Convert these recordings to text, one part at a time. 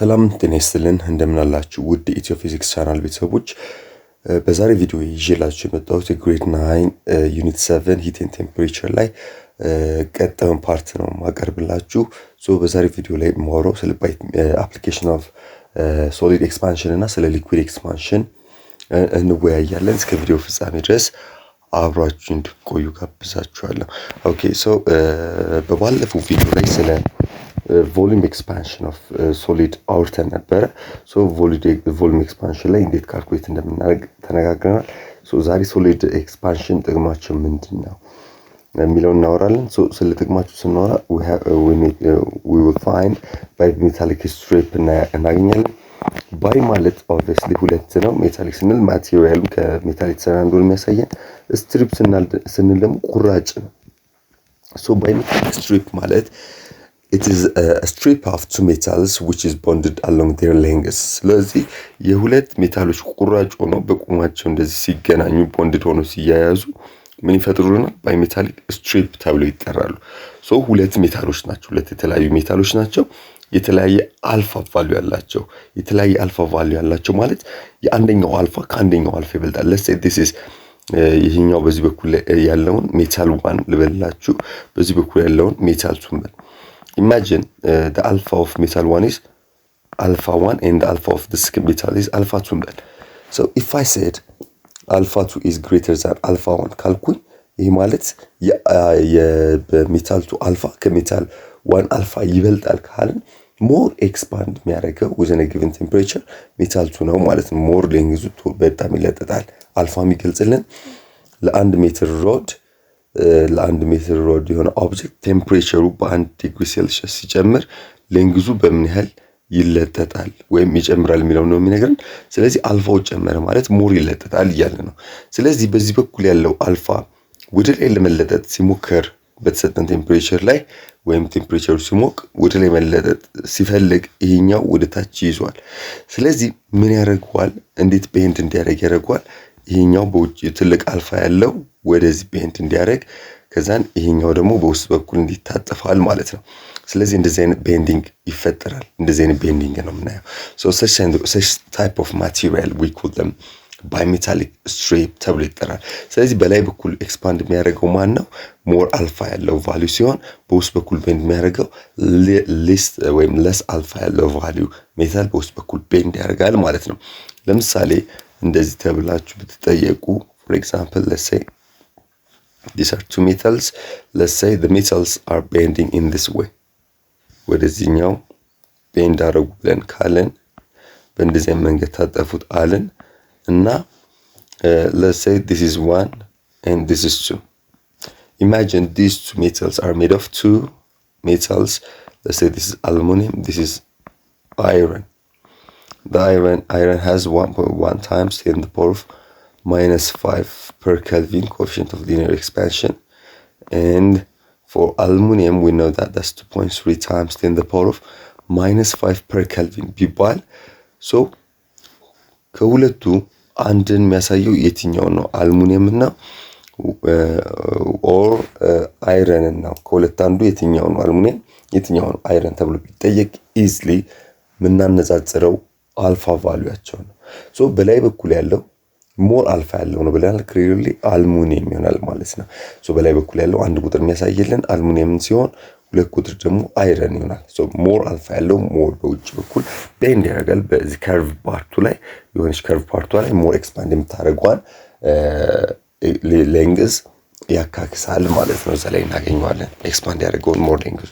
ሰላም ጤና ይስጥልን እንደምን አላችሁ ውድ ኢትዮ ፊዚክስ ቻናል ቤተሰቦች በዛሬ ቪዲዮ ይዤላችሁ የመጣሁት ግሬድ 9 ዩኒት 7 ሂት ኤንድ ቴምፕሬቸር ላይ ቀጣዩን ፓርት ነው ማቀርብላችሁ። በዛሬ ቪዲዮ ላይ ማወራው ስለ አፕሊኬሽን ኦፍ ሶሊድ ኤክስፓንሽን እና ስለ ሊኩዊድ ኤክስፓንሽን እንወያያለን። እስከ ቪዲዮ ፍጻሜ ድረስ አብራችሁ እንድትቆዩ ጋብዛችኋለሁ። ኦኬ በባለፈው ቪዲዮ ላይ ስለ volume expansion of solid አውርተን ነበረ። volume expansion ላይ እንዴት ካልኩሌት እንደምናደርግ ተነጋግረናል። ዛሬ solid expansion ጥቅማቸው ምንድነው የሚለውን እናወራለን። ስለ ጥቅማቸው ስናወራ we will find bimetallic strip እናገኛለን። ባይ ማለት obviously ሁለት ነው። ሜታሊክ ስንል ማቴሪያሉ ከሜታል የተሰራ እንደሆነ የሚያሳየን፣ ስትሪፕ ስንል ደግሞ ቁራጭ ነው። bimetallic strip ማለት it is a strip of two metals which is bonded along their lengths. ስለዚህ የሁለት ሜታሎች ቁራጭ ሆኖ በቁማቸው እንደዚህ ሲገናኙ ቦንድድ ሆኖ ሲያያዙ ምን ይፈጥሩና ባይሜታሊክ ስትሪፕ ተብሎ ይጠራሉ። ሁለት ሜታሎች ናቸው፣ ሁለት የተለያዩ ሜታሎች ናቸው። የተለያየ አልፋ ቫልዩ ያላቸው ያላቸው ማለት የአንደኛው አልፋ ከአንደኛው አልፋ ይበልጣል። let's say this is ይሄኛው በዚህ በኩል ያለውን ሜታል 1 ልበላችሁ፣ በዚህ በኩል ያለውን ሜታል 2 Imagine the alpha of metal 1 is alpha 1 and the alpha of the second metal is alpha 2. So if I said alpha 2 is greater than alpha 1 ካልኩኝ ይሄ ማለት የሜታል 2 አልፋ ከሜታል 1 አልፋ ይበልጣል ካልን more expand የሚያደርገው within a given temperature ሜታል 2 ነው ማለት ነው። more length በጣም ይለጠጣል። አልፋ የሚገልጽልን ለአንድ ሜትር ሮድ የሆነ ኦብጀክት ቴምፕሬቸሩ በ1 ዲግሪ ሴልሺየስ ሲጨምር ሌንግዙ በምን ያህል ይለጠጣል ወይም ይጨምራል የሚለው ነው የሚነግረን። ስለዚህ አልፋው ጨመረ ማለት ሞር ይለጠጣል እያለ ነው። ስለዚህ በዚህ በኩል ያለው አልፋ ወደ ላይ ለመለጠጥ ሲሞክር በተሰጠን ቴምፕሬቸር ላይ ወይም ቴምፕሬቸሩ ሲሞቅ ወደ ላይ መለጠጥ ሲፈልግ ይሄኛው ወደ ታች ይዟል። ስለዚህ ምን ያደርጋል? እንዴት ቤንድ እንዲያደርግ ያደርጋል? ይሄኛው በውጭ ትልቅ አልፋ ያለው ወደዚህ ቤንድ እንዲያደርግ ከዛን ይሄኛው ደግሞ በውስጥ በኩል እንዲታጠፋል ማለት ነው። ስለዚህ እንደዚህ አይነት ቤንዲንግ ይፈጠራል። እንደዚህ አይነት ቤንዲንግ ነው የምናየው። such type of material we call them bimetallic strip ተብሎ ይጠራል። ስለዚህ በላይ በኩል ኤክስፓንድ የሚያደርገው ማን ነው? ሞር አልፋ ያለው ቫልዩ ሲሆን በውስጥ በኩል ቤንድ የሚያደርገው ሊስት ወይም ለስ አልፋ ያለው ቫልዩ ሜታል በውስጥ በኩል ቤንድ ያደርጋል ማለት ነው። ለምሳሌ እንደዚህ ተብላችሁ ብትጠየቁ for example let's say these are two metals, let's say the metals are bending in this way, ወደዚህኛው ቤንድ አደረጉ ብለን ካለን በእንደዚህ መንገድ ታጠፉት አለን እና let's say this is 1 and this is 2. Imagine these two metals are made of two metals. Let's say this is aluminum, this is iron. The iron has 1.1 times 10 to the power of minus 5 per Kelvin coefficient of linear expansion, and for aluminum we know that that's 2.3 times 10 to the power of minus 5 per Kelvin ቢባል ከሁለቱ አንድን የሚያሳየው የትኛው ነው? አልሙኒየም እና ኦር አይረን ነው። ከሁለት አንዱ የትኛው ነው? አልሙኒየም የትኛው ነው አይረን ተብሎ ቢጠየቅ ኢዝሊ ምናነጻጽረው አልፋ ቫልዩአቸው ነው። በላይ በኩል ያለው ሞር አልፋ ያለው ነው ብለናል። ክሊርሊ አልሙኒየም ይሆናል ማለት ነው። በላይ በኩል ያለው አንድ ቁጥር የሚያሳይልን አልሙኒየም ሲሆን ሁለት ቁጥር ደግሞ አይረን ይሆናል። ሞር አልፋ ያለው ሞር በውጭ በኩል ቤንድ ያደርጋል። በዚህ ከርቭ ፓርቱ ላይ የሆነች ከርቭ ፓርቱ ላይ ሞር ኤክስፓንድ የምታደርገዋን ሌንግዝ ያካክሳል ማለት ነው። እዛ ላይ እናገኘዋለን ኤክስፓንድ ያደርገውን ሞር ሌንግዝ።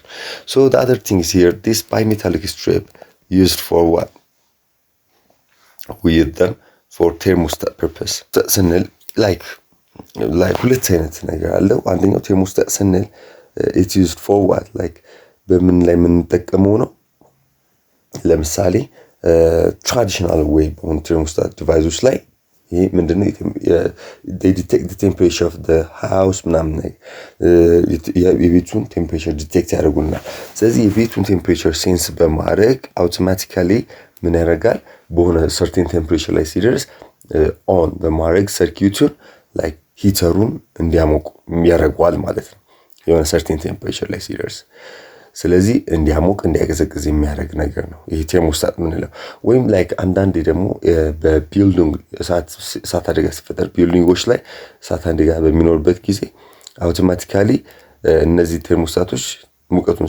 the other thing is here, this bimetallic strip used for what? We use them for thermostat purpose. ስንል like ሁለት አይነት ነገር አለው። አንደኛው thermostat ስንል it's used for what? like በምን ላይ የምንጠቀመው ነው? ለምሳሌ traditional way በሆኑ thermostat devices ላይ ይሄ ምንድነው? they detect the temperature of the house ምናምን የቤቱን ቴምፕሬቸር ዲቴክት ያደርጉልናል። ስለዚህ የቤቱን ቴምፕሬቸር ሴንስ በማድረግ አውቶማቲካሊ ምን ያደርጋል? በሆነ ሰርቴን ቴምፕሬቸር ላይ ሲደርስ ኦን በማድረግ ሰርኪዩቱን ላይክ ሂተሩን እንዲያሞቅ ያደርጋል ማለት ነው። የሆነ ሰርቴን ቴምፕሬቸር ላይ ሲደርስ ስለዚህ እንዲያሞቅ እንዲያቀዘቅዝ የሚያደርግ ነገር ነው ይሄ ቴርሞስታት ምንለው። ወይም ላይክ አንዳንዴ ደግሞ በቢልዲንግ እሳት አደጋ ሲፈጠር ቢልዲንጎች ላይ እሳት አደጋ በሚኖርበት ጊዜ አውቶማቲካሊ እነዚህ ቴርሞስታቶች ሙቀቱን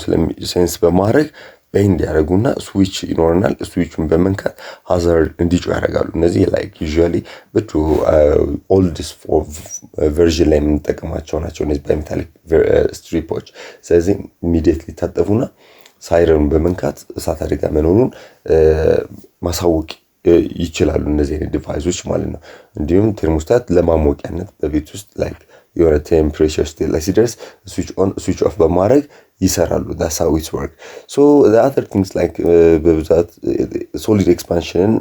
ሴንስ በማድረግ በእንዲ ያደርጉና ስዊች ይኖርናል። ስዊቹን በመንካት ሃዛርድ እንዲጮህ ያደርጋሉ። እነዚህ ላይክ ዩዥዋሊ በድሮ ኦልድስ ቨርዥን ላይ የምንጠቀማቸው ናቸው እነዚህ ባይሜታሊክ ስትሪፖች። ስለዚህ ኢሚዲየትሊ ታጠፉና ሳይረኑን በመንካት እሳት አደጋ መኖሩን ማሳወቅ ይችላሉ እነዚህ አይነት ዲቫይሶች ማለት ነው። እንዲሁም ቴርሞስታት ለማሞቂያነት በቤት ውስጥ ላይክ የሆነ ቴምፕሬቸር ስቴት ላይ ሲደርስ ስዊች ኦን ስዊች ኦፍ በማድረግ ይሰራሉ። that's how it work. So the other things like በብዛት ሶሊድ ኤክስፓንሽንን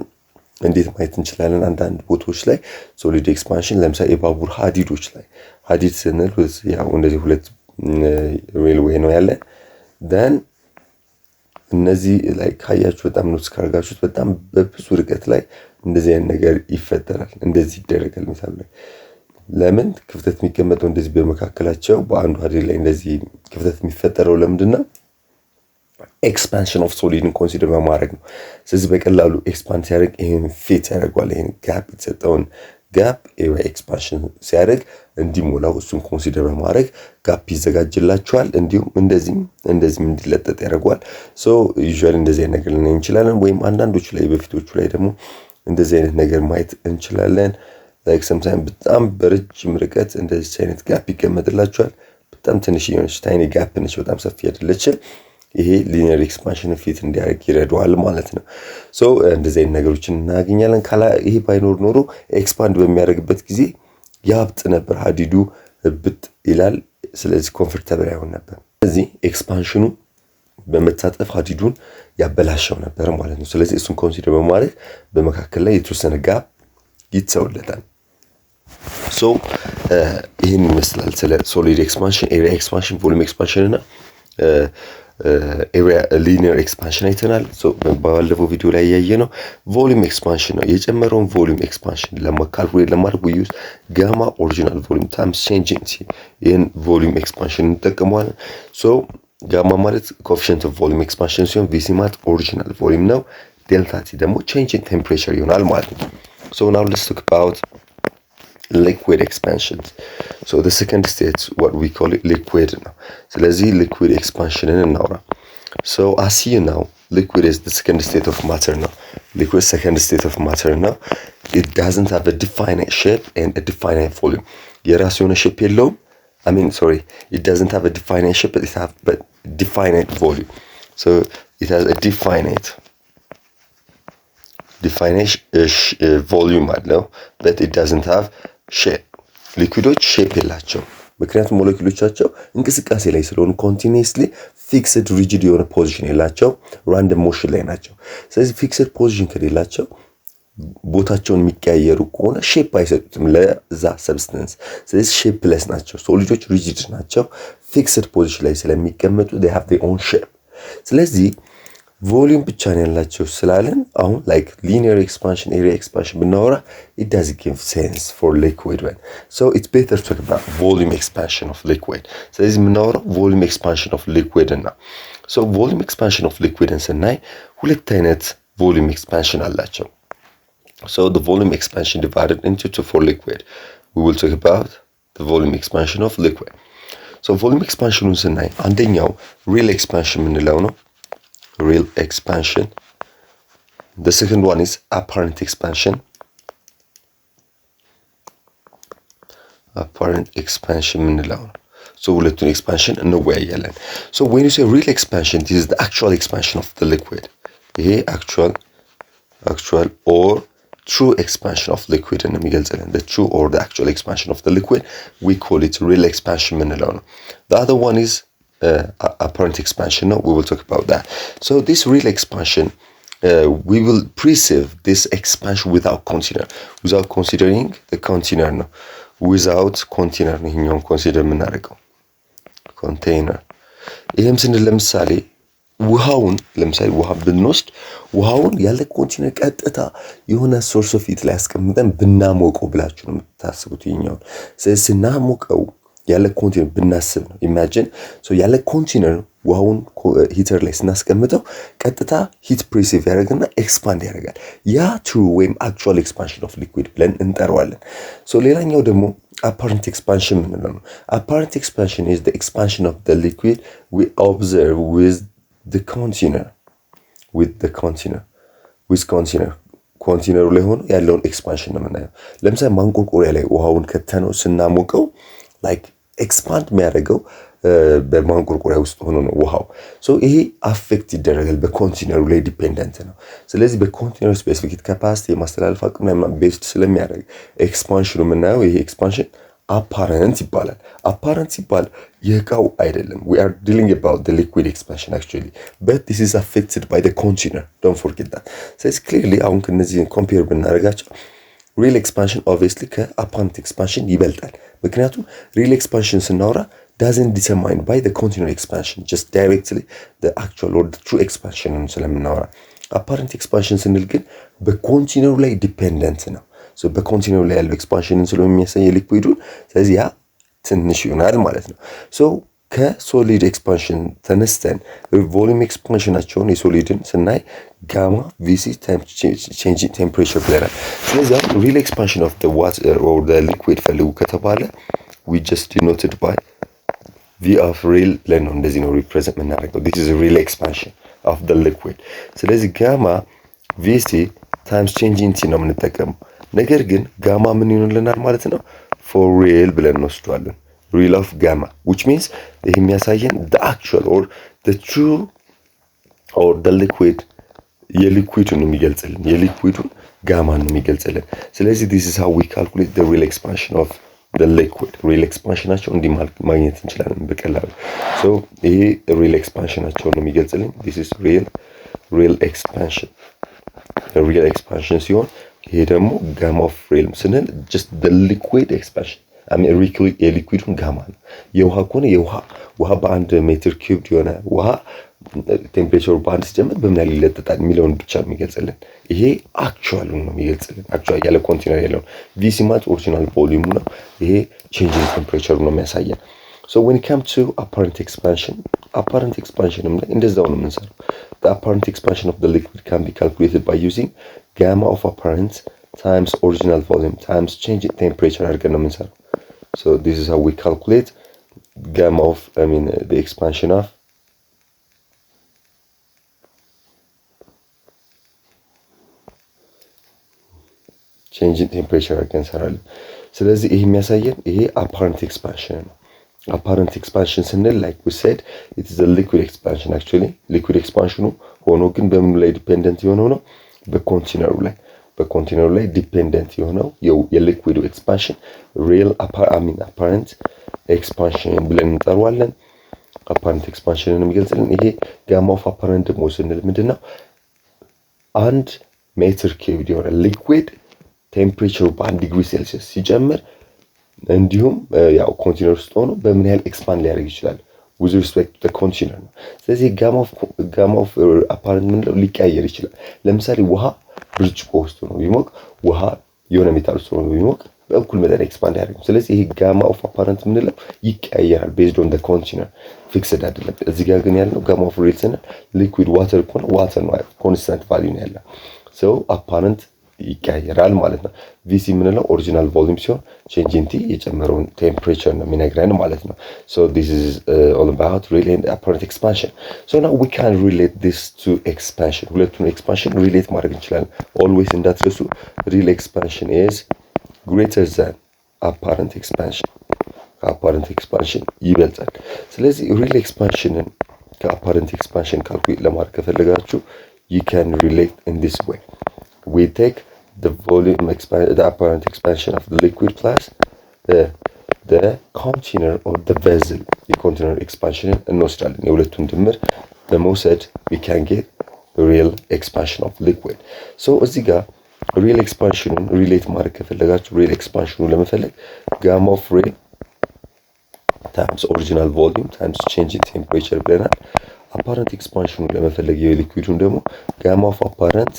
እንዴት ማየት እንችላለን? አንዳንድ ቦታዎች ላይ ሶሊድ ኤክስፓንሽን ለምሳሌ የባቡር ሀዲዶች ላይ ሀዲድ ስንል ያው እንደዚህ ሁለት ሬልዌይ ነው ያለ then እነዚህ ላይ ካያችሁ በጣም ኖትስ ካርጋችሁት በጣም በብዙ ርቀት ላይ እንደዚህ አይነት ነገር ይፈጠራል። እንደዚህ ይደረጋል ምሳሌ ላይ ለምን ክፍተት የሚቀመጠው እንደዚህ በመካከላቸው በአንዱ ሀዲድ ላይ እንደዚህ ክፍተት የሚፈጠረው ለምንድነው? ኤክስፓንሽን ኦፍ ሶሊድን ኮንሲደር በማድረግ ነው። ስለዚህ በቀላሉ ኤክስፓንድ ሲያደርግ ይሄን ፊት ያደርጋል። ይሄን ጋፕ የተሰጠውን ጋፕ ኤሪያ ኤክስፓንሽን ሲያደርግ እንዲሞላው እሱን ኮንሲደር በማድረግ ጋፕ ይዘጋጅላቸዋል። እንዲሁም እንደዚህም እንዲለጠጥ ያደርጋል። ሶ ዩዥዋሊ እንደዚህ አይነት ነገር ልናይ እንችላለን። ወይም አንዳንዶቹ ላይ በፊቶቹ ላይ ደግሞ እንደዚህ አይነት ነገር ማየት እንችላለን። ላይክ ሰምታይም በጣም በረጅም ርቀት እንደዚህ አይነት ጋፕ ይቀመጥላቸዋል። በጣም ትንሽ የሆነች ታይኒ ጋፕ ነች፣ በጣም ሰፊ አይደለችም። ይሄ ሊኒየር ኤክስፓንሽን ፊት እንዲያደርግ ይረዳዋል ማለት ነው። ሶ እንደዚህ አይነት ነገሮችን እናገኛለን። ይሄ ባይኖር ኖሮ ኤክስፓንድ በሚያደርግበት ጊዜ ያብጥ ነበር፣ ሀዲዱ ብጥ ይላል። ስለዚህ ኮምፎርታብል አይሆን ነበር። ስለዚህ ኤክስፓንሽኑ በመታጠፍ ሀዲዱን ያበላሸው ነበር ማለት ነው። ስለዚህ እሱን ኮንሲደር በማድረግ በመካከል ላይ የተወሰነ ጋፕ ይተውለታል። ሶ ይሄን ይመስላል ስለ ሶሊድ ኤክስፓንሽን፣ ኤሪያ ኤክስፓንሽን፣ ቮሊዩም ኤክስፓንሽን እና ኤሪያ ሊኒየር ኤክስፓንሽን አይተናል። ሶ ባለፈው ቪዲዮ ላይ ያየነው ቮሊዩም ኤክስፓንሽን ነው። የጨመረውን ቮሊዩም ኤክስፓንሽን ለማካልኩሌት ለማድረግ we use ጋማ ኦሪጂናል ቮሊዩም ታይምስ ቼንጂንግ ቲ ይሄን ቮሊዩም ኤክስፓንሽን እንጠቀመዋለን። ሶ ጋማ ማለት ኮኤፊሺየንት ኦፍ ቮሊዩም ኤክስፓንሽን ሲሆን ቪሲ ማለት ኦሪጂናል ቮሊዩም ነው። ዴልታ ቲ ደግሞ ቼንጅ ኢን ቴምፕሬቸር ይሆናል ማለት ነው። So now let's talk about liquid expansion. So the second stage, what we call it liquid now. ስለዚህ liquid expansion እናውራ። So as you know, liquid is the second state of matter now. Liquid second state of matter now. It doesn't have a definite shape and a definite volume. የራሱ የሆነ shape የለውም። It doesn't have a definite shape, but it has a definite volume. So it has a definite volume አለው, but it doesn't have shape. ሊኩዊዶች ሼፕ የላቸው ምክንያቱም ሞለኪውሎቻቸው እንቅስቃሴ ላይ ስለሆኑ ኮንቲኒየስሊ ፊክስድ ሪጂድ የሆነ ፖዚሽን የላቸው፣ ራንደም ሞሽን ላይ ናቸው። ስለዚህ ፊክስድ ፖዚሽን ከሌላቸው ቦታቸውን የሚቀያየሩ ከሆነ ሼፕ አይሰጡትም ለዛ ሰብስታንስ። ስለዚህ ሼፕለስ ናቸው። ሶሊዶች ሪጂድ ናቸው፣ ፊክስድ ፖዚሽን ላይ ስለሚቀመጡ they have their own shape። ስለዚህ ቮሊዩም ብቻ ነው ያላቸው ስላለን አሁን ላይክ ሊኒየር ኤክስፓንሽን ኤሪያ ኤክስፓንሽን ብናወራ it doesn't give sense for liquid one. So it's better to talk about volume expansion of liquid. ስለዚህ የምናወራው volume expansion of liquid እና so volume expansion of liquid ስናይ ሁለት አይነት volume expansion አላቸው። So the volume expansion divided into two for liquid. We will talk about the volume expansion of liquid. So volume expansion ስናይ አንደኛው real expansion የምንለው ነው። Real expansion. The second one is apparent expansion. Apparent expansion ምንለው ነው። So ሁለቱን expansion እንወያያለን። So when you say real expansion, this is the actual expansion of the liquid. ይሄ actual or true expansion of liquid ነው የሚገልጽልን። The true or the actual expansion of the liquid, we call it real expansion ምንለው ነው። The other one is apparent expansion. No, we will talk about that. So this real expansion, we will perceive this expansion without considering the container. No, without container ይሄኛውን ኮንሲደር የምናደርገው ኮንቴይነር። ይሄም ስንል ለምሳሌ ውሃውን ብንወስድ ውሃውን ያለ ኮንቴይነር ቀጥታ የሆነ ሶርስ ኦፍ ሂት ላይ አስቀምጠን ብናሞቀው ብላችሁ ነው የምታስቡት ይሄኛውን። ስለዚህ ስናሞቀው ያለ ኮንቴነር ብናስብ ነው። ኢማጂን ያለ ኮንቴነር ውሃውን ሂተር ላይ ስናስቀምጠው ቀጥታ ሂት ፕሪሲቭ ያደርግና ኤክስፓንድ ያደርጋል። ያ ትሩ ወይም አክቹዋል ኤክስፓንሽን ኦፍ ሊኩዊድ ብለን እንጠራዋለን። ሌላኛው ደግሞ አፓረንት ኤክስፓንሽን የምንለው ነው። አፓረንት ኤክስፓንሽን ኢዝ ዘ ኤክስፓንሽን ኦፍ ዘ ሊኩዊድ ዊ ኦብዘርቭ ዊዝ ዘ ኮንቴነር ኮንቴነሩ ላይ ሆኖ ያለውን ኤክስፓንሽን ነው የምናየው። ለምሳሌ ማንቆርቆሪያ ላይ ውሃውን ከተነው ስናሞቀው ላይክ ኤክስፓንድ የሚያደርገው በማንቆርቆሪያ ውስጥ ሆኖ ነው ውሃው። ይሄ አፌክት ይደረጋል፣ በኮንቴነሩ ላይ ዲፔንደንት ነው። ስለዚህ በኮንቴነሩ ስፔሲፊክ ካፓሲቲ የማስተላለፍ አቅም ቤስድ ስለሚያደርግ ኤክስፓንሽኑ የምናየው ይሄ ኤክስፓንሽን አፓረንት ይባላል። አፓረንት ሲባል የእቃው አይደለም። we are dealing about the liquid expansion actually but this is affected by the container, don't forget that. ስለዚህ clearly አሁን ከነዚህ ኮምፔር ብናደርጋቸው ሪል ኤክስፓንሽን ኦብቪየስሊ ከአፓረንት ኤክስፓንሽን ይበልጣል። ምክንያቱም ሪል ኤክስፓንሽን ስናወራ doesn't determine by the container expansion, just directly the actual or the true expansion ስለምናወራ። አፓረንት ኤክስፓንሽን ስንል ግን በኮንቴነሩ ላይ ዲፔንደንት ነው። በኮንቴነሩ ላይ ያለው ኤክስፓንሽንን ስለሚያሳይ የሊኩዊዱን፣ ስለዚህ ያ ትንሽ ይሆናል ማለት ነው። ከሶሊድ ኤክስፓንሽን ተነስተን ቮሊዩም ኤክስፓንሽናቸውን የሶሊድን ስናይ ጋማ ቪሲ ቼንጅ ቴምፕሬቸር ብለናል። ስለዚህ አሁን ሪል ኤክስፓንሽን ኦፍ ዘ ዋተር ኦር ዘ ሊኩዊድ ፈልጉ ከተባለ ዊ ጀስት ዲኖትድ ባይ ቪ ኦፍ ሪል ብለን ነው እንደዚህ ነው ሪፕሬዘንት የምናደርገው። ዲስ ኢዝ ሪል ኤክስፓንሽን ኦፍ ዘ ሊኩዊድ። ስለዚህ ጋማ ቪሲ ታይምስ ቼንጅ ኢን ቲ ነው የምንጠቀመው። ነገር ግን ጋማ ምን ይሆንልናል ማለት ነው? ፎር ሪል ብለን እንወስደዋለን። ሪል ኦፍ ጋማ which means ይሄ የሚያሳየን the actual or the true or the liquid የሊኩዊዱን የሚገልጽልን የሊኩዊዱን ጋማን ነው የሚገልጽልን። ስለዚህ this is how we calculate the real expansion of the liquid። ሪል ኤክስፓንሽናቸው እንዲህ ማግኘት እንችላለን በቀላሉ። ይሄ ሪል ኤክስፓንሽናቸው ነው የሚገልጽልን። this is real expansion ሪል ኤክስፓንሽን ሲሆን ይሄ ደግሞ ጋማ ኦፍ ሪል ስንል just the liquid expansion የሊኩዊዱን ጋማ ነው። የውሃ ከሆነ ውሃ በአንድ ሜትር ኪዩብ የሆነ ውሃ ቴምፕሬቸሩ በአንድ ሲጀምር በምን ያህል ይለጠጣል የሚለውን ብቻ ነው የሚገልጽልን። ይሄ አክቹዋሉን ነው የሚገልጽልን። አክቹዋል ያለ ኮንቴነር ያለውን ቪሲ ማለት ኦሪጂናል ቮሊዩም ነው። ይሄ ቼንጂንግ ቴምፕሬቸሩ ነው የሚያሳየን። when it comes to apparent expansion ላይ እንደዛው ነው የምንሰራው። the apparent expansion of the liquid can be calculated by using gamma of apparent times original volume times change in temperature አድርገን ነው የምንሰራው። this is how we calculate gamma of the expansion of change in temperature አድርገን እንሰራለን። ስለዚህ ይሄ የሚያሳየን ይሄ apparent expansion ነው። apparent expansion ስንል like we said it is a liquid expansion actually liquid expansion ሆኖ ግን በምን ላይ ዲፔንደንት የሆነው ነው? በኮንቴነሩ ላይ ዲፔንደንት የሆነው የሊኩዊዱ ኤክስፓንሽን ሪል apparent expansion ብለን እንጠራዋለን። apparent expansionን የሚገልጽልን ይሄ ጋማ ኦፍ apparent ደግሞ ስንል ምንድነው? አንድ ሜትር ኪዩብ የሆነ ሊኩዊድ ቴምፕሬቸሩ በ1 ዲግሪ ሴልሺየስ ሲጨምር እንዲሁም ያው ኮንቴነር ውስጥ ሆኖ በምን ያህል ኤክስፓንድ ሊያደርግ ይችላል with respect to the container ነው። ስለዚህ ጋማ ኦፍ apparent ምንለው ሊቀያየር ይችላል። ለምሳሌ ውሃ ብርጭቆ ውስጥ ነው ቢሞቅ ውሃ የሆነ ሜታል ውስጥ ነው ቢሞቅ በእኩል መጠን ኤክስፓንድ ያደርጋል። ስለዚህ ይሄ ጋማ ኦፍ apparent ምንለው ይቀያየራል based on the container ፊክስድ አይደለም። እዚህ ጋር ግን ያለው ጋማ ኦፍ ሪል ስንል ሊኩዊድ ዋተር ከሆነ ዋተር ነው ኮንስታንት ቫልዩ ነው ያለው። apparent ይቀያየራል ማለት ነው። ቪሲ ምንለው ኦሪጂናል ቮሊዩም ሲሆን ቼንጅ ኢን ቲ የጨመረውን ቴምፕሬቸር ነው የሚነግረን ማለት ነው። this is all about real and apparent expansion. now we can relate this to expansion. ሁለቱን ኤክስፓንሽን ሪሌት ማድረግ እንችላለን። always እንዳትረሱ real expansion is greater than apparent expansion። apparent expansion ይበልጣል። ስለዚህ real expansionን ከapparent expansion ካልኩሌት ለማድረግ ከፈለጋችሁ you can relate in this way. we take the apparent expansion of the liquid plus the container or the vessel የኮንቴነር ኤክስፓንሽንን እንወስዳለን። የሁለቱን ድምር በመውሰድ we can get real expansion of liquid. እዚህ ጋር real expansionን ሪሌት ማድረግ ከፈለጋችሁ real expansionን ለመፈለግ gamma of real times original volume times change in temperature ብለናል። apparent expansionን ለመፈለግ የሊኩዊዱን ደግሞ gamma of apparent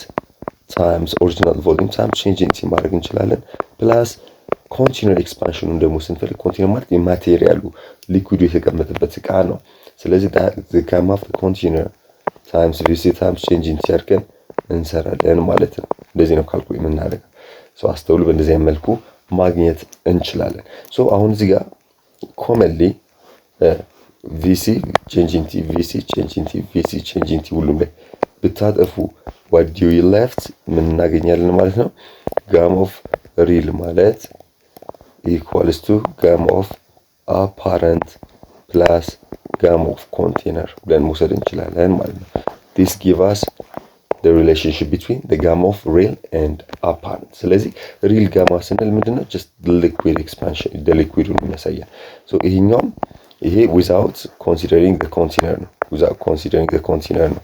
times original volume times change in T ማድረግ እንችላለን ፕላስ ኮንቲነር ኤክስፓንሽኑን ደግሞ ስንፈልግ ኮንቲነር ማለት የማቴሪያሉ ሊኩዊዱ የተቀመጠበት እቃ ነው። ስለዚህ the gamma of the container times VC times change in አድርገን እንሰራለን ማለት ነው። እንደዚህ ነው ካልኩሌት የምናደርገው። አስተውሉ፣ በእንደዚህ አይነት መልኩ ማግኘት እንችላለን። አሁን እዚህ ጋር ኮመንሊ VC change in T VC change in T VC change in T ሁሉም ላይ ብታጠፉ what do you left ምን እናገኛለን ማለት ነው? gamma of real ማለት equals to gamma of apparent plus gamma of container ብለን መውሰድ እንችላለን ማለት ነው። this give us the relationship between the gamma of real and apparent። ስለዚህ real gamma ስንል ምንድነው? just the liquid expansion the liquid ነው የሚያሳየን። ይሄኛውም ይሄ without considering the container ነው። without considering the container ነው።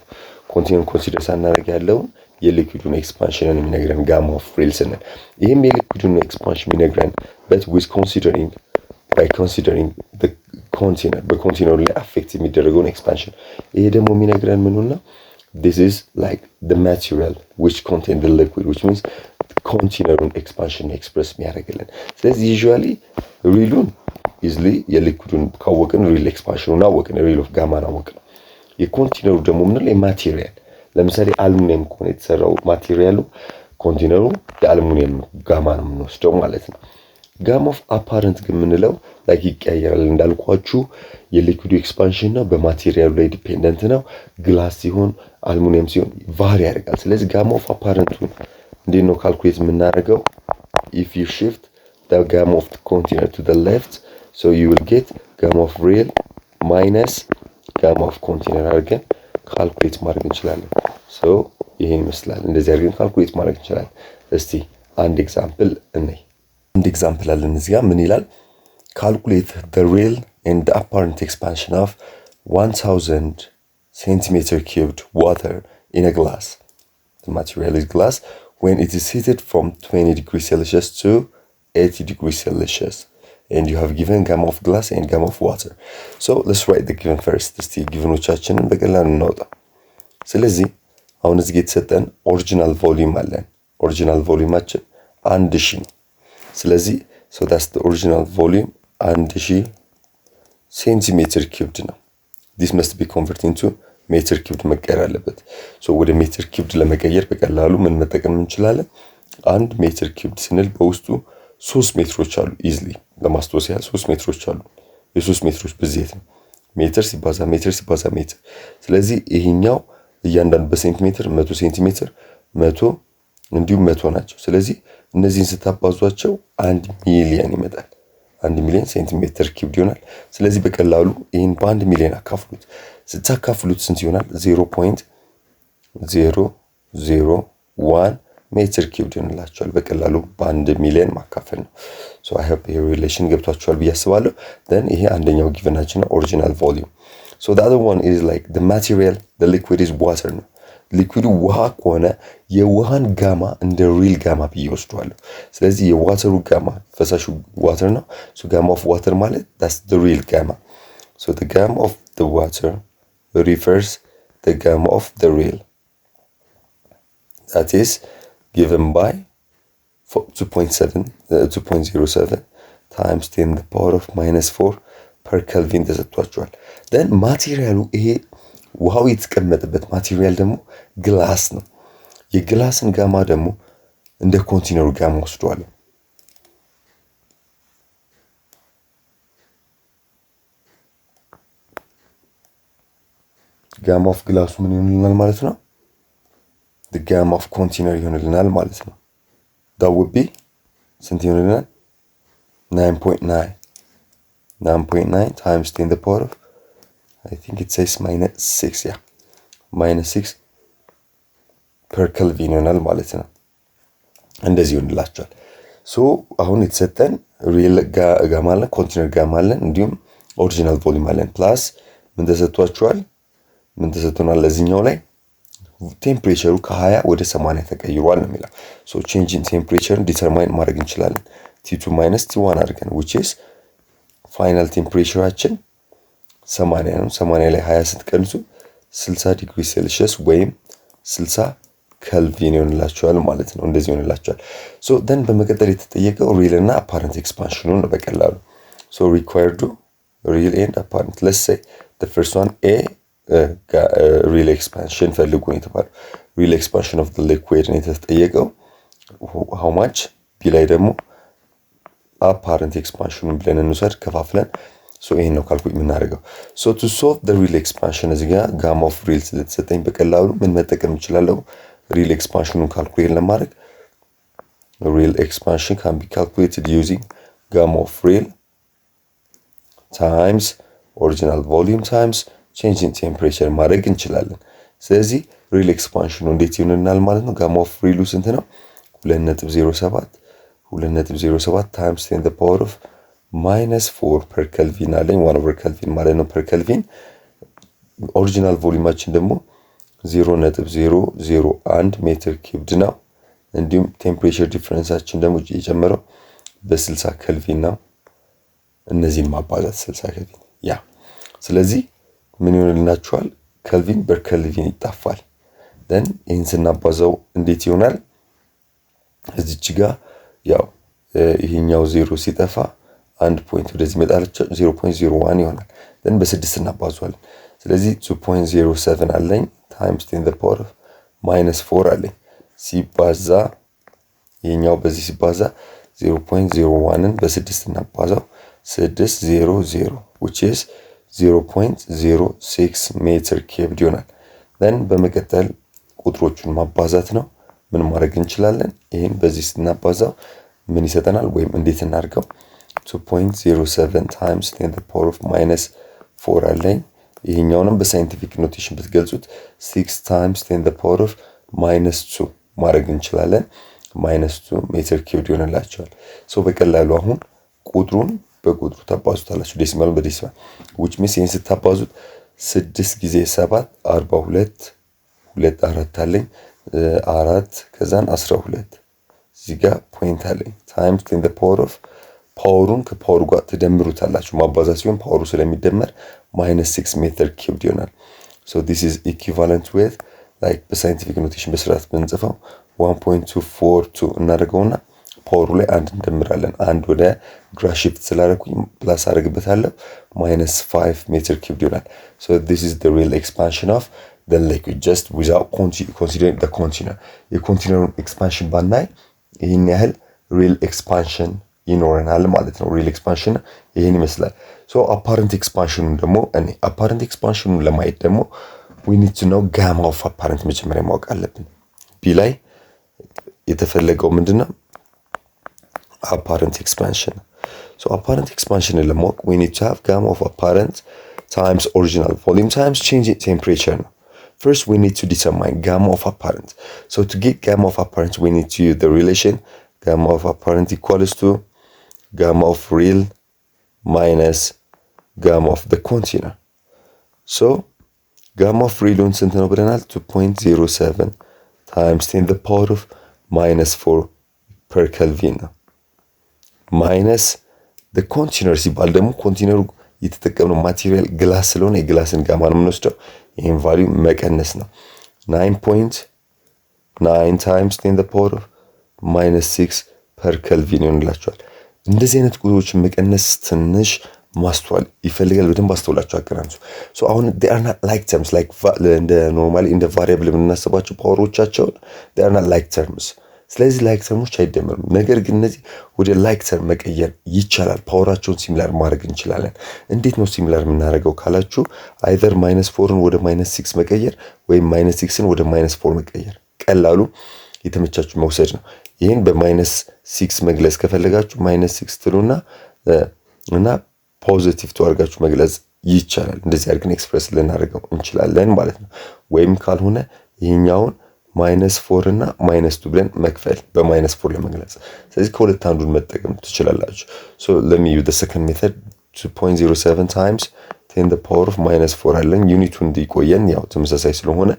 ኮንቲነር ኮንሲደር ሳናደርግ ያለውን የሊኩዊዱን ኤክስፓንሽንን የሚነግረን ጋማ ኦፍ ሪል ስንል፣ ይህም የሊኩዊዱን ኤክስፓንሽን የሚነግረን but with considering by considering the container በኮንቲነሩ ላይ አፌክት የሚደረገውን ኤክስፓንሽን። ይሄ ደግሞ የሚነግረን ምኑን ነው? this is like the material which contain the liquid which means ኮንቲነሩን ኤክስፓንሽን ኤክስፕረስ የሚያደርግልን። ስለዚህ ዩዥዋሊ ሪሉን ኢዝሊ የሊኩዊዱን ካወቅን ሪል ኤክስፓንሽኑን አወቅን፣ ሪል ኦፍ ጋማን አወቅን። የኮንቲነሩ ደግሞ ምንድነው? የማቴሪያል ለምሳሌ አሉሚኒየም ከሆነ የተሰራው ማቴሪያሉ ኮንቲነሩ የአሉሚኒየም ጋማ ነው የምንወስደው ማለት ነው። ጋማ ኦፍ አፓረንት ግን የምንለው ላይክ ይቀያየራል እንዳልኳችሁ የሊኩዊዱ ኤክስፓንሽን ነው፣ በማቴሪያሉ ላይ ዲፔንደንት ነው። ግላስ ሲሆን አሉሚኒየም ሲሆን ቫሪ ያደርጋል። ስለዚህ ጋማ ኦፍ አፓረንቱን እንዴት ነው ካልኩሌት የምናደርገው? if you shift the gamma of the container to the left so you will get gamma of real minus ጋማ ኦፍ ኮንቲነር አድርገን ካልኩሌት ማድረግ እንችላለን። ይሄን ይመስላል። እንደዚህ አድርገን ካልኩሌት ማድረግ እንችላለን። እስቲ አንድ ኤግዛምፕል እንይ። አንድ ኤግዛምፕል አለን እዚህ ጋር ምን ይላል? calculate the real and the apparent expansion of 1000 centimeter cubed water in a glass. The material is glass when it is heated from 20 degrees Celsius to 80 degrees Celsius. And you have given gamma of glass and gamma of water. So let's write the given first. እስቲ ጊቨኖቻችንን በቀላሉ እናውጣ። ስለዚህ አሁን እዚህ የተሰጠን ኦሪጂናል ቮሊዩም አለን። ኦሪጂናል ቮሊዩማችን 1000 ነው። ስለዚህ so that's the original volume 1000 ሴንቲሜትር ኪዩብድ ነው። this must be converted into ሜትር ኪዩብድ መቀየር አለበት። ወደ ሜትር ኪዩብድ ለመቀየር በቀላሉ ምን መጠቀም እንችላለን? አንድ ሜትር ኪዩብድ ስንል በውስጡ 3 ሜትሮች አሉ። ኢዝሊ ለማስታወስ ያህል 3 ሜትሮች አሉ። የ3 ሜትሮች ብዜት ነው። ሜትር ሲባዛ ሜትር ሲባዛ ሜትር። ስለዚህ ይሄኛው እያንዳንዱ በሴንቲሜትር 100 ሴንቲሜትር 100 እንዲሁም 100 ናቸው። ስለዚህ እነዚህን ስታባዟቸው 1 ሚሊዮን ይመጣል። 1 ሚሊዮን ሴንቲሜትር ኪዩብድ ይሆናል። ስለዚህ በቀላሉ ይሄን በ1 ሚሊዮን አካፍሉት። ስታካፍሉት ስንት ይሆናል? 0.001 ሜትር ኪዩብድ ይሆንላችኋል። በቀላሉ በ1 ሚሊዮን ማካፈል ነው። I hope ይሄ ሪሌሽን ገብቷችኋል ብዬ አስባለሁ። then ይሄ አንደኛው ጊቨናችን ነው፣ ኦሪጂናል ቮሊዩም። the other one is like the material, the liquid is water ነው። ሊኩዊዱ ውሃ ከሆነ የውሃን ጋማ እንደ ሪል ጋማ ብዬ ወስደዋለሁ። ስለዚህ የዋተሩ ጋማ ፈሳሹ ዋተር ነው። ጋማ ኦፍ ዋተር ማለት that's the real gamma. The gamma of the water refers the gamma of the real. That is given by 2.07 times 10 to the power of -4 per Kelvin ተሰጥቷቸዋል። then ማቴሪያሉ ይሄ ውሃው የተቀመጠበት ማቴሪያል ደግሞ ግላስ ነው። የግላስን ጋማ ደግሞ እንደ ኮንቲነሩ ጋማ ወስደዋለሁ። ጋማ ኦፍ ግላሱ ምን ይሆንልናል ማለት ነው? the gamma of container ይሆንልናል ማለት ነው። that would be ስንት ይሆንልናል? 9.9 times 10 to the power of I think it says -6 yeah -6 per Kelvin ይሆናል ማለት ነው። እንደዚህ ይሆንላችኋል። አሁን የተሰጠን ሪል ጋማ አለን፣ ኮንቲነር ጋማ አለን፣ እንዲሁም ኦሪጂናል ቮሊዩም አለን። ፕላስ ምን ተሰጥቷችኋል? ምን ተሰጥቶናል? ለዚህኛው ላይ ቴምፕሬቸሩ ከ20 ወደ 80 ተቀይሯል ነው የሚለው። ቼንጅ ኢን ቴምፕሬቸርን ዲተርማይን ማድረግ እንችላለን። T2 - T1 አድርገን which is ፋይናል ቴምፕሬቸራችን 80 ነው። 80 ላይ 20 ስትቀንሱ 60 ዲግሪ ሴልሺየስ ወይም 60 ከልቪን ይሆንላችኋል ማለት ነው። እንደዚህ ይሆንላችኋል። ሶ ደን በመቀጠል የተጠየቀው ሪል እና አፓረንት ኤክስፓንሽኑን ነው በቀላሉ። ሶ ሪኳየርዱ ሪል ኤንድ አፓረንት ሌትስ ሴይ the first one a real expansion ፈልጉ ነው የተባለው። real expansion of the liquid ነው የተጠየቀው how much ቢ ላይ ደግሞ apparent expansion ብለን እንውሰድ ከፋፍለን። ሶ ይሄን ነው ካልኩሌት የምናደርገው። ሶ to solve the real expansion እዚህ ጋር ጋማ ኦፍ ሪል ስለተሰጠኝ በቀላሉ ምን መጠቀም እንችላለሁ? real expansionን ካልኩሌት ለማድረግ real expansion can be calculated using gamma of real times original volume times change in temperature ማድረግ እንችላለን። ስለዚህ real expansion እንዴት ይሆንናል ማለት ነው? gamma of real ስንት ነው? 2.07 times 10 the power of -4 per kelvin አለኝ 1 over kelvin ማለት ነው per kelvin። ኦሪጂናል ቮሊዩማችን ደግሞ 0.001 ሜትር ኪዩብድ ነው። እንዲሁም ቴምፕሬቸር ዲፈረንሳችን ደግሞ የጨመረው በ60 kelvin ነው። እነዚህን ማባዛት 60 kelvin ያ ስለዚህ ምን ይሆንልናችኋል? kelvin በkelvin ይጣፋል። then ይህን ስናባዛው እንዴት ይሆናል? እዚች ጋር ያው ይሄኛው 0 ሲጠፋ አንድ ፖይንት ወደዚህ መጣለች 0.01 ይሆናል። then በ6 እናባዛዋለን። ስለዚህ 2.07 አለኝ times 10 the power of -4 አለኝ ሲባዛ ይሄኛው በዚህ ሲባዛ 0.01ን በ6 እናባዛው 600 which is 0.06 ሜትር ኪዩብድ ይሆናል። then በመቀጠል ቁጥሮቹን ማባዛት ነው። ምን ማድረግ እንችላለን? ይሄን በዚህ ስናባዛው ምን ይሰጠናል? ወይም እንዴት እናድርገው? 2.07 times 10 the power of -4 አለኝ። ይሄኛውንም በሳይንቲፊክ ኖቴሽን ብትገልጹት 6 times 10 the power of -2 ማድረግ እንችላለን። -2 ሜትር ኪዩብድ ይሆንላችኋል። ሶ በቀላሉ አሁን ቁጥሩን በቁጥሩ ታባዙታላችሁ ዴሲማል በዴሲማል which means ይሄን ስታባዙት 6 ጊዜ 7 42 2 4 አለኝ 4 ከዛን 12 እዚህ ጋር ፖይንት አለኝ times 10 the power of ፓወሩን ከፓወሩ ጋር ተደምሩታላችሁ ማባዛት ሲሆን ፓወሩ ስለሚደመር -6 ሜትር ኪዩብድ ይሆናል። so this is equivalent with like በሳይንቲፊክ ኖቴሽን በስርዓት ብንጽፈው 1.242 እናደርገውና ፓወሩ ላይ አንድ እንደምራለን። አንድ ወደ ግራ ሽፍት ስላደረኩኝ ፕላስ አደርግበታለሁ -5 ሜትር ኪዩብድ ይሆናል። so this is the real expansion of the liquid just without considering the container። የኮንቴነሩን ኤክስፓንሽን ባናይ ይሄን ያህል real expansion ይኖረናል ማለት ነው። real expansion ይሄን ይመስላል። so apparent expansion ደግሞ apparent expansion ለማየት ደግሞ we need to know gamma of apparent መጀመሪያ ማወቅ አለብን። ቢ ላይ የተፈለገው ምንድነው? apparent expansion። so apparent expansion ለማወቅ we need to have gamma of apparent times original volume times change in temperature ነው። First we need to determine gamma of apparent. So to get gamma of apparent we need to use the relation gamma of apparent equals to gamma of real minus gamma of the container. So gamma of real ስንት ነው ብለናል? 2.07 times 10 the power of -4 per kelvin ነው። minus the container ሲባል ደግሞ ኮንቴነሩ የተጠቀምነው ማቴሪያል ግላስ ስለሆነ የግላስን ጋማ ነው የምንወስደው። ይሄን ቫልዩ መቀነስ ነው 9.9 times 10 the power of -6 per kelvin ይሆንላችኋል። እንደዚህ አይነት ቁጥሮችን መቀነስ ትንሽ ማስተዋል ይፈልጋል። በደንብ አስተውላችሁ አቀራንሱ። ሶ አሁን they are not like terms like እንደ ኖርማሊ እንደ ቫሪያብል የምናስባቸው ፓወሮቻቸው they are not like terms። ስለዚህ ላይክ ተርሞች አይደመሩም። ነገር ግን እነዚህ ወደ ላይክ ተርም መቀየር ይቻላል። ፓወራቸውን ሲሚላር ማድረግ እንችላለን። እንዴት ነው ሲሚላር የምናደርገው ካላችሁ either -4ን ወደ -6 መቀየር ወይም -6ን ወደ -4 መቀየር ቀላሉ የተመቻችሁ መውሰድ ነው። ይሄን በ-6 መግለጽ ከፈለጋችሁ -6 ትሉና እና ፖዚቲቭ ተዋርጋችሁ መግለጽ ይቻላል። እንደዚህ አድርገን ኤክስፕረስ ልናደርገው እንችላለን ማለት ነው። ወይም ካልሆነ ይሄኛውን -4 እና -2 ብለን መክፈል በ-4 ለመግለጽ። ስለዚህ ከሁለት አንዱን መጠቀም ትችላላችሁ። so let me use the second method 2.07 times 10 the power of -4 አለን ዩኒቱ እንዲቆየን ያው ተመሳሳይ ስለሆነ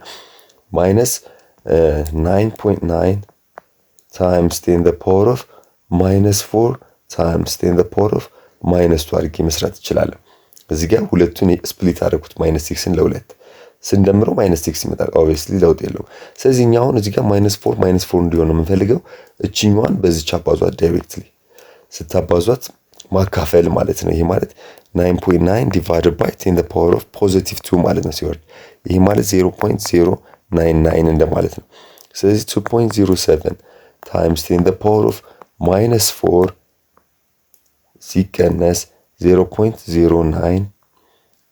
-9.9 times 10 the power of -4 times 10 the power of -2 አድርጌ መስራት ይችላል። እዚህ ጋር ሁለቱን ስፕሊት አደረኩት -6ን ለ2 ስንደምረው -6 ይመጣል። ኦብቪየስሊ ለውጥ የለውም። ስለዚህ እኛ አሁን እዚህ ጋር -4 እንዲሆን ነው የምንፈልገው። እቺኛዋን በዚች አባዟት ዳይሬክትሊ ስታባዟት ማካፈል ማለት ነው። ይሄ ማለት 9.9 ዲቫይድድ ባይ 10 the power of +2 ማለት ነው ሲወርድ። ይሄ ማለት 0.099 እንደማለት ነው። ስለዚህ 2.07 times 10 the power of -4 ሲቀነስ 0.09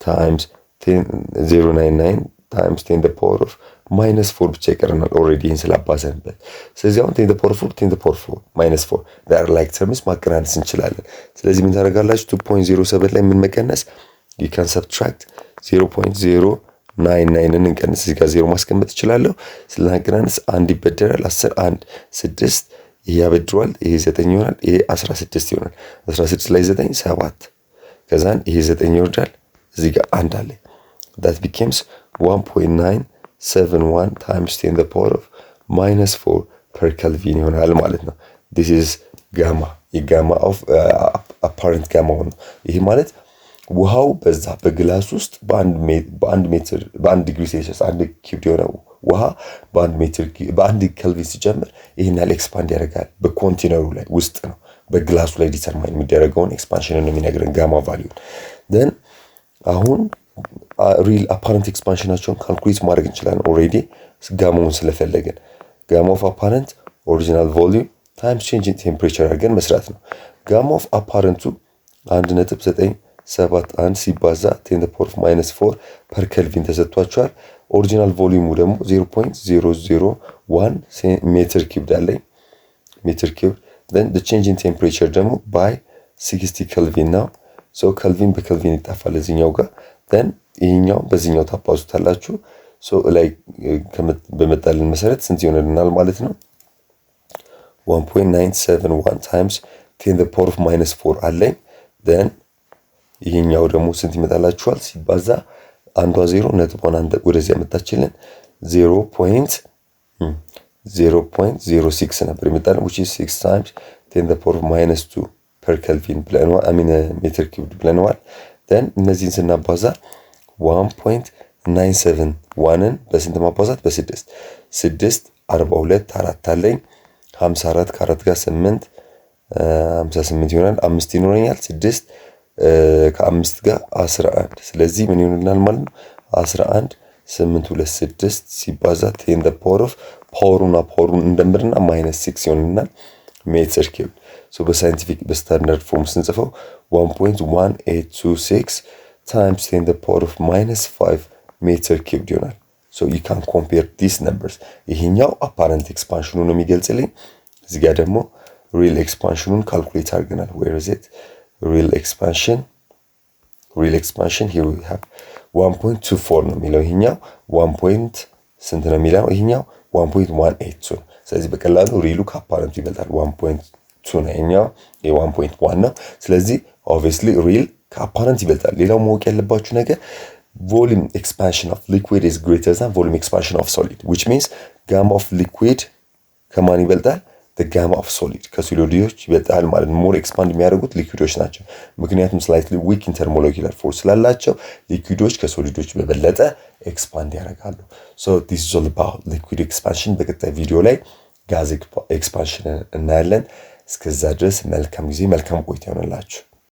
times 0.99 times 10 the power of -4 ብቻ ይቀረናል ኦልሬዲ ይህን ስላባዘንበት። ስለዚህ አሁን 10 the power 4 10 the power 4 -4 they are like terms ማቀናነስ እንችላለን። ስለዚህ ምን ታደርጋላችሁ? 2.07 ላይ ምን መቀነስ you can subtract 0.099ን እንቀንስ። እዚህ ጋር 0 ማስቀመጥ እችላለሁ። ስለናቀናነስ 1 ይበደራል 10 1 6 ይሄ ያበድሯል። ይሄ 9 ይሆናል። ይሄ 16 ይሆናል። 16 ላይ 9 7 ከዛን ይሄ 9 ይወርዳል። እዚህ ጋር 1 አለ that becomes 1.971 times 10 the power of -4 per Kelvin ይሆናል ማለት ነው። this is gamma የጋማ of apparent gamma ነው። ይሄ ማለት ውሃው በዛ በግላስ ውስጥ በአንድ ዲግሪ ሴልሺየስ 1 ኪዩብ የሆነ ውሃ በአንድ ኬልቪን ሲጨምር ይሄን ያህል ኤክስፓንድ ያደርጋል። በኮንቴነሩ ላይ ውስጥ ነው በግላሱ ላይ ዲተርማይን የሚደረገውን ኤክስፓንሽን ነው የሚነግረን ጋማ ቫልዩ። then አሁን ሪል አፓረንት ኤክስፓንሽናቸውን ካልኩሌት ማድረግ እንችላለን። ኦልሬዲ ጋማውን ስለፈለገን ጋማ ኦፍ አፓረንት ኦሪጂናል ቮሊዩም ታይምስ ቼንጅ ኢን ቴምፕሬቸር አድርገን መስራት ነው። ጋማ ኦፍ አፓረንቱ 1.971 ሲባዛ 10 the power of -4 ፐር ኬልቪን ተሰጥቷቸዋል። ኦሪጂናል ቮሊዩሙ ደግሞ 0.001 ሜትር ኪዩብ አለኝ ሜትር ኪዩብ then the change in temperature ደግሞ by 60 ኬልቪን ነው። ሶ ኬልቪን በኬልቪን ይጣፋል እዚህኛው ጋር then ይሄኛው በዚህኛው ታባዙታላችሁ። ሶ ላይ በመጣልን መሰረት ስንት ይሆነልናል ማለት ነው? 1.971 times 10 the power of -4 አለኝ then ይሄኛው ደግሞ ስንት ይመጣላችኋል ሲባዛ አንዷ 0 ነጥቧን አንድ ወደዚህ ያመጣችልን 0.06 ነበር የሚመጣልን which is 6 times 10 the power of -2 per Kelvin ብለናል ሜትር ኪዩብ ብለናል። then እነዚህን ስናባዛ 1.971ን በስንት ማባዛት በ6 6 42 4 አለኝ 54 ከ4 ጋር 8 58 ይሆናል። 5 ይኖረኛል 6 ከ5 ጋር 11 ስለዚህ ምን ይሆንልናል ማለት ነው 11 826 ሲባዛ 10 the power of ፓወሩን እንደምርና -6 ይሆንልናል ሜትር ኪዩብ። ሶ በሳይንቲፊክ በስታንዳርድ ፎርም ስንጽፈው 1.1826 times 10 the power of -5 ሜትር ኪዩብ ይሆናል። ሶ you can compare these numbers። ይሄኛው apparent expansion ነው የሚገልጽልኝ። እዚህ ጋር ደግሞ real expansionን ካልኩሌት አድርገናል። where is it real expansion here we have 1.24 ነው የሚለው ይሄኛው 1. ስንት ነው የሚለው ይሄኛው 1.182 ስለዚህ በቀላሉ ሪሉ ከአፓረንቱ ይበልጣል 1.2 ነው ይሄኛው 1.1 ነው። ስለዚህ obviously real ከአፓረንት ይበልጣል። ሌላው ማወቅ ያለባችሁ ነገር volume expansion of liquid is greater than volume expansion of solid which means gamma of liquid ከማን ይበልጣል? the gamma of solid ከሶሊዶች ይበልጣል ማለት ነው። ሞር ኤክስፓንድ የሚያደርጉት ሊኩዊዶች ናቸው። ምክንያቱም slightly weak intermolecular force ስላላቸው ሊኩዊዶች ከሶሊዶች በበለጠ ኤክስፓንድ ያደርጋሉ። so this is all about liquid expansion። በቀጣይ ቪዲዮ ላይ ጋዝ ኤክስፓንሽን እናያለን። እስከዛ ድረስ መልካም ጊዜ መልካም ቆይታ ይሆንላችሁ።